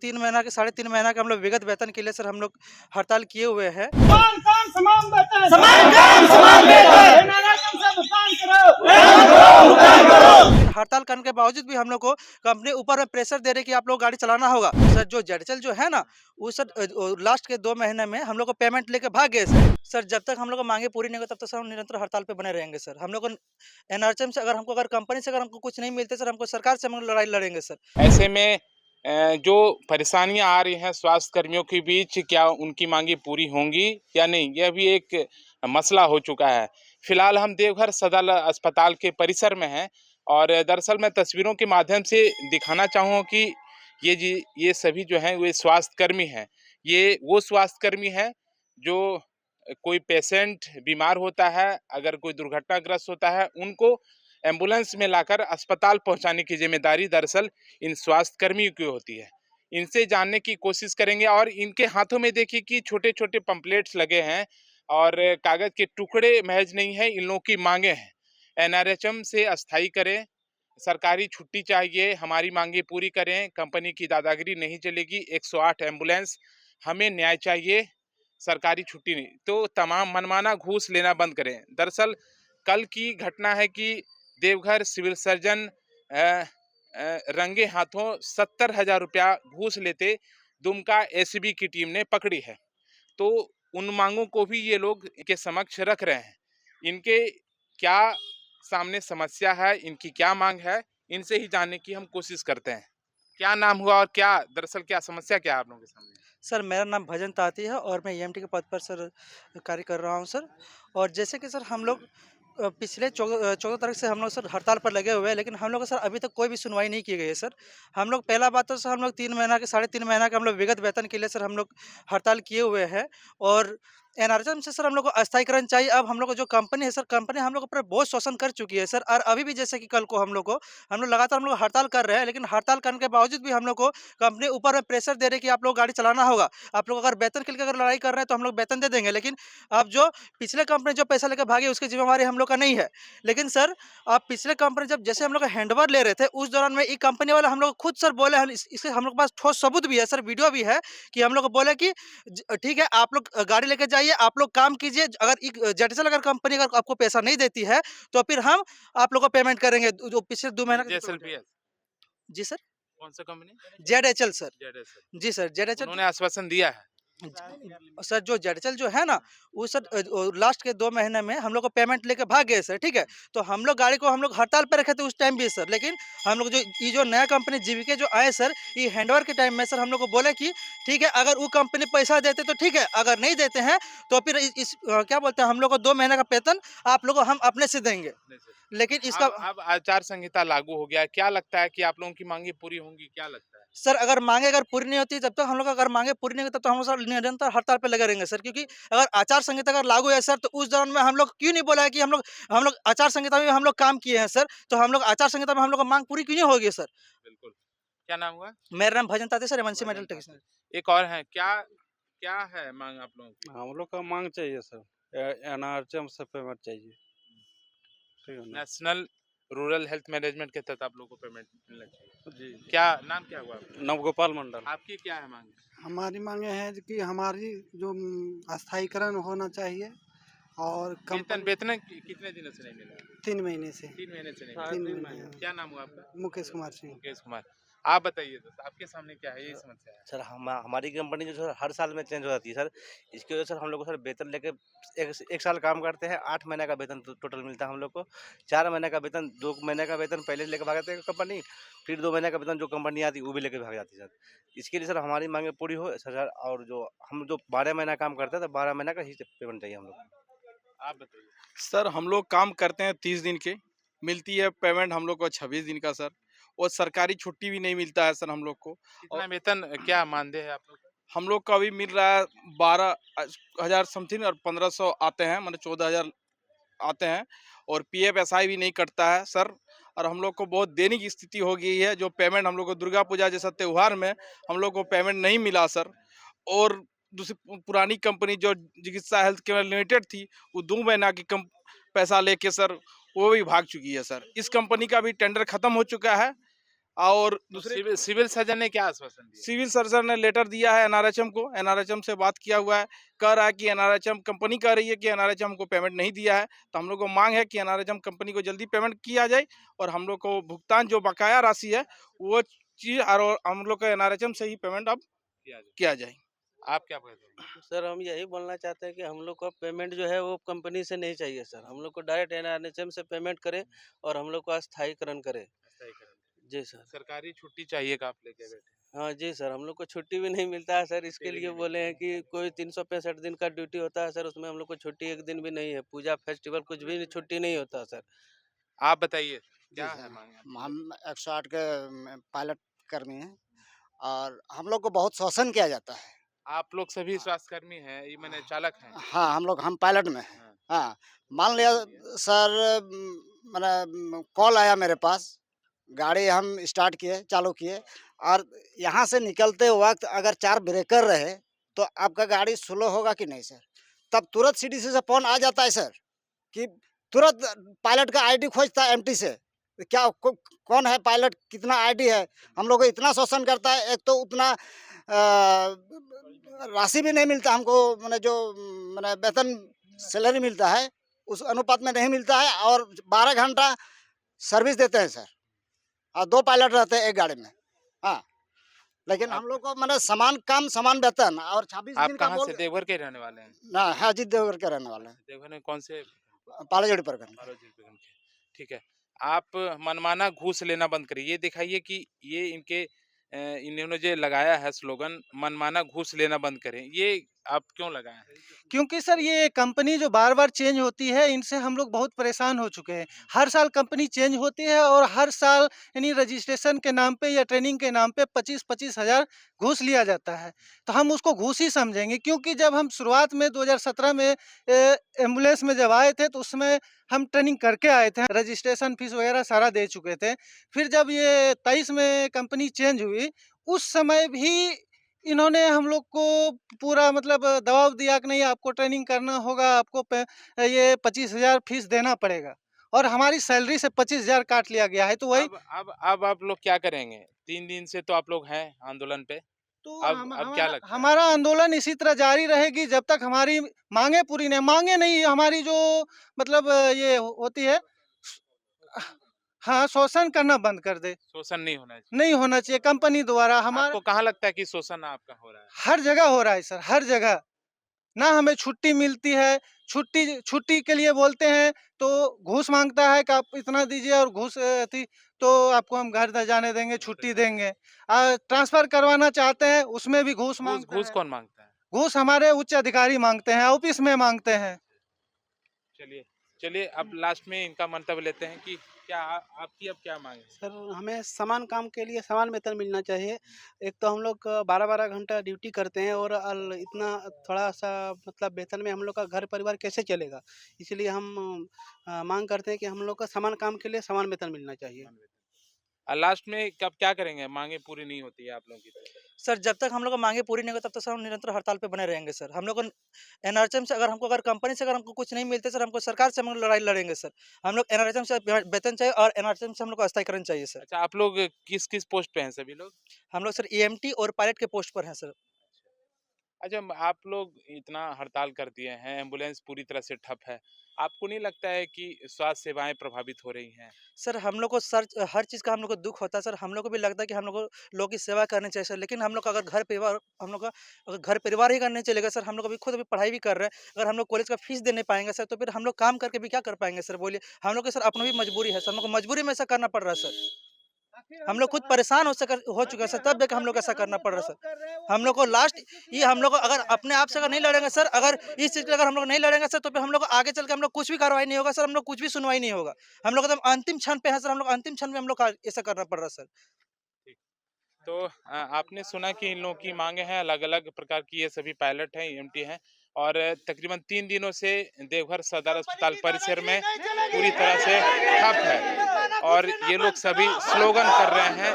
3 महीना के 3.5 महीना का हम लोग विगत वेतन के लिए सर हम लोग हड़ताल किए हुए हैं। समान काम समान वेतन, समान काम समान वेतन, NRSM से भुगतान करो। लेकिन हड़ताल करने के बावजूद भी हम लोग को कंपनी ऊपर में प्रेशर दे रही है कि आप लोग गाड़ी चलाना होगा। सर जो जेडचल जो है ना, वो सर लास्ट के 2 महीने में हम लोग को पेमेंट लेके भाग गए सर। सर जब तक हम लोग को मांगे पूरी नहीं होगी तब तक सर हम निरंतर हड़ताल पे बने रहेंगे सर। हम लोग को एनआरएचएम से अगर कंपनी से अगर हमको कुछ नहीं मिलते सर, हमको सरकार से हम लोग लड़ाई लड़ेंगे सर। ऐसे में जो परेशानियां आ रही हैं स्वास्थ्य कर्मियों के बीच, क्या उनकी मांगी पूरी होंगी या नहीं, यह भी एक मसला हो चुका है। फिलहाल हम देवघर सदर अस्पताल के परिसर में हैं और दरअसल मैं तस्वीरों के माध्यम से दिखाना चाहूँगा कि ये सभी जो हैं वे स्वास्थ्य कर्मी हैं। ये वो स्वास्थ्य कर्मी हैं जो कोई पेशेंट बीमार होता है, अगर कोई दुर्घटनाग्रस्त होता है, उनको एम्बुलेंस में लाकर अस्पताल पहुंचाने की जिम्मेदारी दरअसल इन स्वास्थ्य कर्मियों की होती है। इनसे जानने की कोशिश करेंगे और इनके हाथों में देखिए कि छोटे छोटे पंपलेट्स लगे हैं और कागज के टुकड़े महज नहीं है, इन लोगों की मांगे हैं। एनआरएचएम से अस्थाई करें, सरकारी छुट्टी चाहिए, हमारी मांगे पूरी करें, कंपनी की दादागिरी नहीं चलेगी, 108 एम्बुलेंस, हमें न्याय चाहिए, सरकारी छुट्टी नहीं। तो तमाम मनमाना घूस लेना बंद करें। दरअसल कल की घटना है कि देवघर सिविल सर्जन रंगे हाथों 70,000 रुपया घूस लेते दुमका एसीबी की टीम ने पकड़ी है। तो उन मांगों को भी ये लोग इनके समक्ष रख रहे हैं। इनके क्या सामने समस्या है, इनकी क्या मांग है, इनसे ही जानने की हम कोशिश करते हैं। क्या नाम हुआ और क्या दरअसल क्या समस्या क्या है आप लोगों के सामने? सर मेरा नाम भजन ताती है और मैं ईएमटी के पद पर सर कार्य कर रहा हूँ सर। और जैसे कि सर हम लोग पिछले 14 तारीख से हम लोग सर हड़ताल पर लगे हुए हैं, लेकिन हम लोग का सर अभी तक कोई भी सुनवाई नहीं की गई है सर। हम लोग पहला बात तो सर हम लोग 3 महीना के 3.5 महीना का हम लोग विगत वेतन के लिए सर हम लोग हड़ताल किए हुए हैं। और एनआरएचएम से सर हम लोग को अस्थायीकरण चाहिए। अब हम लोग को जो कंपनी है सर, कंपनी हम लोग पर बहुत शोषण कर चुकी है सर। और अभी भी जैसे कि कल को हम लोग लगातार हम लोग हड़ताल कर रहे हैं, लेकिन हड़ताल करने के बावजूद भी हम लोग को कंपनी ऊपर में प्रेशर दे रही है कि आप लोग गाड़ी चलाना होगा। आप लोग अगर वेतन के लिए अगर लड़ाई कर रहे हैं तो हम लोग वेतन दे देंगे, लेकिन अब जो पिछले कंपनी जो पैसा लेकर भागी उसकी जिम्मेवारी हम लोग का नहीं है। लेकिन सर आप पिछले कंपनी जब जैसे हम लोग का हैंडओवर ले रहे थे, उस दौरान में एक कंपनी वाले हम लोग खुद सर बोले हैं, इसके हम लोग के पास ठोस सबूत भी है सर, वीडियो भी है कि हम लोग को बोले कि ठीक है आप लोग गाड़ी लेके जाइए, आप लोग काम कीजिए, अगर जेटसल अगर कंपनी अगर आपको पैसा नहीं देती है तो फिर हम आप लोग को पेमेंट करेंगे जो पिछले 2 महीने जेएसएलपीएस जी सर। कौन सा कंपनी? जेडएचएल सर। जेडएसएल। जी सर जेडएचएल। उन्होंने आश्वासन दिया है। सर जो जेडचल जो है ना, वो सर लास्ट के 2 महीने में हम लोग को पेमेंट लेके भाग गए सर, ठीक है। तो हम लोग गाड़ी को हम लोग हड़ताल पे रखे थे उस टाइम भी सर, लेकिन हम लोग जो नया कंपनी जीवीके जो आए सर, ये हैंडओवर के टाइम में सर हम लोग को बोले कि ठीक है अगर वो कंपनी पैसा देते तो ठीक है, अगर नहीं देते हैं तो फिर क्या बोलते हैं हम लोग को 2 महीने का वेतन आप लोग को हम अपने से देंगे। लेकिन इसका अब आचार संहिता लागू हो गया है, क्या लगता है कि आप लोगों की मांगे पूरी होंगी, क्या लगता है? सर अगर मांगे अगर पूरी नहीं होती तब तक हम लोग अगर मांगे पूरी नहीं होती तब तो हम लोग सर निरंतर हड़ताल पे लगे रहेंगे सर। क्योंकि अगर आचार संहिता अगर लागू है सर तो उस दौरान में हम लोग क्यों नहीं बोला है कि हम लोग आचार संहिता में हम लोग काम किए हैं सर, तो हम लोग आचार संहिता में हम लोग का मांग पूरी क्यों नहीं होगी सर। बिल्कुल। क्या नाम हुआ? मेरा नाम भजन ताते सर, एमएनसी मेटल टेक्सटाइल। एक और है, क्या क्या है मांग आप लोगों की? हम लोग का मांग चाहिए सर, एनआरएचएम से पेमेंट चाहिए, ठीक है ना? नेशनल रूरल हेल्थ मैनेजमेंट के तहत आप लोगों को पेमेंट मिलना चाहिए। जी। क्या नाम क्या हुआ आपका? नवगोपाल मंडल। आपकी क्या है मांग? हमारी मांगे हैं कि हमारी जो अस्थायीकरण होना चाहिए और वेतन वेतन कितने दिनों से नहीं मिला? 3 महीने से 3 महीने से नहीं 3 मिला। महीने क्या नाम हुआ आपका? मुकेश कुमार सिंह। मुकेश कुमार। आप बताइए दोस्त, आपके सामने क्या है, यही समस्या है? सर हमारी कंपनी जो सर हर साल में चेंज हो जाती है सर। इसकी वजह से सर हम लोग को सर वेतन लेके एक साल काम करते हैं, 8 महीने का वेतन टोटल मिलता है हम लोग को। 4 महीने का वेतन, 2 महीने का वेतन पहले लेके भाग जाते हैं कंपनी, फिर 2 महीने का वेतन जो कंपनी आती है वो भी लेके भाग जाती है सर। इसके लिए सर हमारी मांगे पूरी हो सर, और जो हम 12 महीना काम करते हैं तो 12 महीने का ही पेमेंट चाहिए हम लोग को। आप बताइए। सर हम लोग काम करते हैं 30 दिन के, मिलती है पेमेंट हम लोग को 26 दिन का सर, और सरकारी छुट्टी भी नहीं मिलता है सर हम लोग को। कितना वेतन क्या मानदेय है आप लोग का? हम लोग का अभी मिल रहा है 12,000 समथिंग और 1500 आते हैं, मतलब 14,000 आते हैं, और पीएफ एसआई भी नहीं कटता है सर। और हम लोग को बहुत देने की स्थिति हो गई है, जो पेमेंट हम लोग को दुर्गा पूजा जैसा त्यौहार में हम लोग को पेमेंट नहीं मिला सर। और दूसरी पुरानी कंपनी जो चिकित्सा हेल्थ केयर लिमिटेड थी, वो 2 महीना की पैसा लेके सर वो भी भाग चुकी है सर। इस कंपनी का भी टेंडर खत्म हो चुका है, और दूसरे सिविल सर्जन ने क्या आश्वासन दिया? सिविल सर्जन ने लेटर दिया है एनआरएचएम को, एनआरएचएम से बात किया हुआ है, कह रहा है कि एनआरएचएम कंपनी कह रही है कि एनआरएचएम को पेमेंट नहीं दिया है, तो हम लोग को मांग है कि एनआरएचएम कंपनी को जल्दी पेमेंट किया जाए और हम लोग को भुगतान जो बकाया राशि है वो चीज और हम लोग को एनआरएचएम से ही पेमेंट अब किया जाए। आप क्या कहते हैं? सर हम यही बोलना चाहते हैं कि हम लोग का पेमेंट जो है वो कंपनी से नहीं चाहिए सर, हम लोग को डायरेक्ट एनआरएचएम से पेमेंट करे और हम लोग को अस्थायीकरण करे। जी सर। सरकारी छुट्टी चाहिए का आप लेके बैठे? हाँ जी सर, हम लोग को छुट्टी भी नहीं मिलता है सर, इसके लिए बोले हैं कि कोई 365 दिन का ड्यूटी होता है सर, उसमें हम लोग को छुट्टी एक दिन भी नहीं है, पूजा फेस्टिवल कुछ भी छुट्टी नहीं होता सर। आप बताइए क्या है मांग आपकी? हम 108 के पायलट कर्मी हैं और हम लोग को बहुत शोषण किया जाता है। आप लोग सभी स्वास्थ्यकर्मी हैं, ये मैंने चालक हैं। हाँ, हम पायलट में हैं। हाँ। हाँ, मान लिया सर, मैंने कॉल आया मेरे पास, गाड़ी हम स्टार्ट किए, चालू किए और यहाँ से निकलते वक्त अगर 4 ब्रेकर रहे तो आपका गाड़ी स्लो होगा कि नहीं सर? तब तुरंत सीडीसी से फ़ोन आ जाता है सर कि तुरंत पायलट का आईडी खोजता है एमटी से, क्या कौन है पायलट, कितना आईडी है। हम लोग को इतना शोषण करता है, एक तो उतना राशि भी नहीं मिलता हमको, मैंने जो मैंने वेतन सैलरी मिलता है उस अनुपात में नहीं मिलता है और 12 घंटा सर्विस देते हैं सर और 2 पायलट रहते हैं एक गाड़ी में। हाँ, लेकिन हम लोग को मैंने समान काम समान वेतन और 26 आप दिन का कहाँ बोल से? देवघर के रहने वाले हैं? ना, हाजीत देवघर के रहने वाले हैं, देवघर में कौन से? पालाजोड़ी पर करने। ठीक है। आप मनमाना घूस लेना बंद करिए। ये दिखाइए कि ये इनके इन्होंने जो लगाया है स्लोगन, मनमाना घूस लेना बंद करें, ये आप क्यों लगाए हैं? क्योंकि सर ये कंपनी जो बार-बार चेंज होती है, इनसे हम लोग बहुत परेशान हो चुके हैं। हर साल कंपनी चेंज होती है और हर साल यानी रजिस्ट्रेशन के नाम पे या ट्रेनिंग के नाम पे 25-25 हज़ार घूस लिया जाता है। तो हम उसको घूस ही समझेंगे, क्योंकि जब हम शुरुआत में 2017 में एम्बुलेंस में जब आए थे तो उसमें हम ट्रेनिंग करके आए थे, रजिस्ट्रेशन फीस वगैरह सारा दे चुके थे। फिर जब ये 23 में कंपनी चेंज हुई, उस समय भी इन्होंने हम लोग को पूरा मतलब दबाव दिया कि नहीं आपको ट्रेनिंग करना होगा, आपको ये 25,000 फीस देना पड़ेगा और हमारी सैलरी से 25,000 काट लिया गया है। तो वही अब आप लोग क्या करेंगे? 3 दिन से तो आप लोग हैं आंदोलन पे। तो अब क्या लगता है? हमारा आंदोलन इसी तरह जारी रहेगी जब तक हमारी मांगे पूरी नहीं, मांगे नहीं, हमारी जो मतलब ये होती है, हाँ, शोषण करना बंद कर दे, शोषण नहीं होना चाहिए। नहीं होना चाहिए कंपनी द्वारा। हमारा आपको कहाँ लगता है कि शोषण आपका हो रहा है? हर जगह हो रहा है सर, हर जगह। ना हमें छुट्टी मिलती है, छुट्टी के लिए बोलते हैं तो घूस माँगता है कि आप इतना दीजिए और घूस तो आपको हम घर न जाने देंगे, छुट्टी देंगे। ट्रांसफ़र करवाना चाहते हैं, उसमें भी घूस माँगता घूस है। कौन मांगता है? घूस हमारे उच्च अधिकारी माँगते हैं, ऑफ़िस में माँगते हैं। चलिए अब लास्ट में इनका मंतव्य लेते हैं कि क्या आपकी अब क्या मांग है? सर, हमें समान काम के लिए समान वेतन मिलना चाहिए। एक तो हम लोग 12-12 घंटा ड्यूटी करते हैं और इतना थोड़ा-सा मतलब वेतन में हम लोग का घर परिवार कैसे चलेगा? इसलिए हम माँग करते हैं कि हम लोग का समान काम के लिए समान वेतन मिलना चाहिए। लास्ट में कब क्या करेंगे? मांगे पूरी नहीं होती है आप लोगों की तरफ? सर जब तक हम लोग की माँगे पूरी नहीं होगी तब तक सर हम निरंतर हड़ताल पे बने रहेंगे सर। हम लोग को एनआरएचएम से अगर कंपनी से अगर हमको कुछ नहीं मिलते सर, हमको सरकार से हम लोग लड़ाई लड़ेंगे सर। हम लोग एनआरएचएम से वेतन चाहिए और एनआरएचएम से हम लोग को अस्थायीकरण चाहिए सर। अच्छा, आप लोग किस पोस्ट पे हैं सभी लोग? हम लोग सर ईएमटी और पायलट के पोस्ट पर हैं सर। अच्छा, आप लोग इतना हड़ताल कर दिए हैं, एम्बुलेंस पूरी तरह से ठप है। आपको नहीं लगता है कि स्वास्थ्य सेवाएँ प्रभावित हो रही हैं? सर हम लोग को सर हर चीज़ का हम लोग को दुःख होता है सर। हम लोग को भी लगता है कि हम लोग को लोगों की सेवा करनी चाहिए सर। लेकिन हम लोग का अगर घर परिवार ही का नहीं चलेगा सर, हम लोग अभी खुद अभी पढ़ाई भी कर रहे हैं। अगर हम लोग कॉलेज का फीस दे नहीं पाएँगे सर, तो फिर हम लोग काम करके भी क्या कर पाएँगे सर बोलिए? हम लोग की सर अपनी भी मजबूरी है सर, हम लोग को मजबूरी में ऐसा करना पड़ रहा है सर। हम लोग खुद परेशान हो चुके हैं सर, तब जाके हम लोग को ऐसा करना पड़ रहा है सर। हम लोग को लास्ट ये हम लोग को अगर अपने आप से अगर नहीं लड़ेंगे सर, अगर इस चीज़ के अगर हम लोग नहीं लड़ेंगे सर, तो फिर हम लोग को आगे चल के हम लोग कुछ भी कार्रवाई नहीं होगा सर, हम लोग कुछ भी सुनवाई नहीं होगा। हम लोग एकदम अंतिम क्षण पे हैं सर, हम लोग अंतिम क्षण में हम लोग का ऐसा करना पड़ रहा है सर। तो आपने सुना कि इन लोगों की मांगे हैं अलग-अलग प्रकार की, ये सभी पायलट हैं, ईएमटी हैं और तकरीबन 3 दिनों से देवघर सदर अस्पताल परिसर में पूरी तरह से ठप है और ये लोग सभी स्लोगन कर रहे हैं,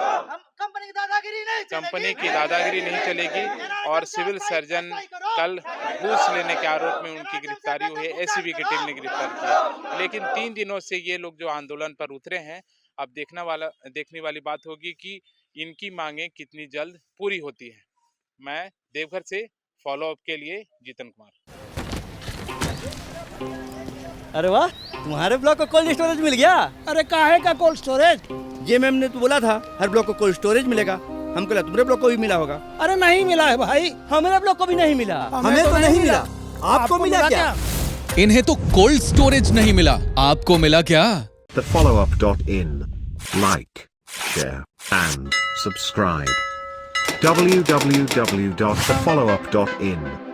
कंपनी की दादागिरी नहीं चलेगी और सिविल सर्जन कल घूस लेने के आरोप में उनकी गिरफ्तारी हुई है, एसीबी की टीम ने गिरफ्तार किया। लेकिन 3 दिनों से ये लोग जो आंदोलन पर उतरे हैं, अब देखने वाली बात होगी कि इनकी मांगें कितनी जल्द पूरी होती है। मैं देवघर से फॉलो अप के लिए जीतन कुमार। अरे वाह, तुम्हारे ब्लॉक को कोल्ड स्टोरेज मिल गया। अरे काहे का कोल्ड स्टोरेज? ये मैम ने तो बोला था हर ब्लॉक को कोल्ड स्टोरेज मिलेगा। हमको लगा तुम्हारे ब्लॉक को भी मिला होगा। अरे नहीं मिला है भाई, हमारे ब्लॉक को भी नहीं मिला। हमें तो नहीं मिला। आपको मिला क्या? इन्हें तो कोल्ड स्टोरेज नहीं मिला, आपको मिला क्या? thefollowup.in. Like, share and subscribe. www.thefollowup.in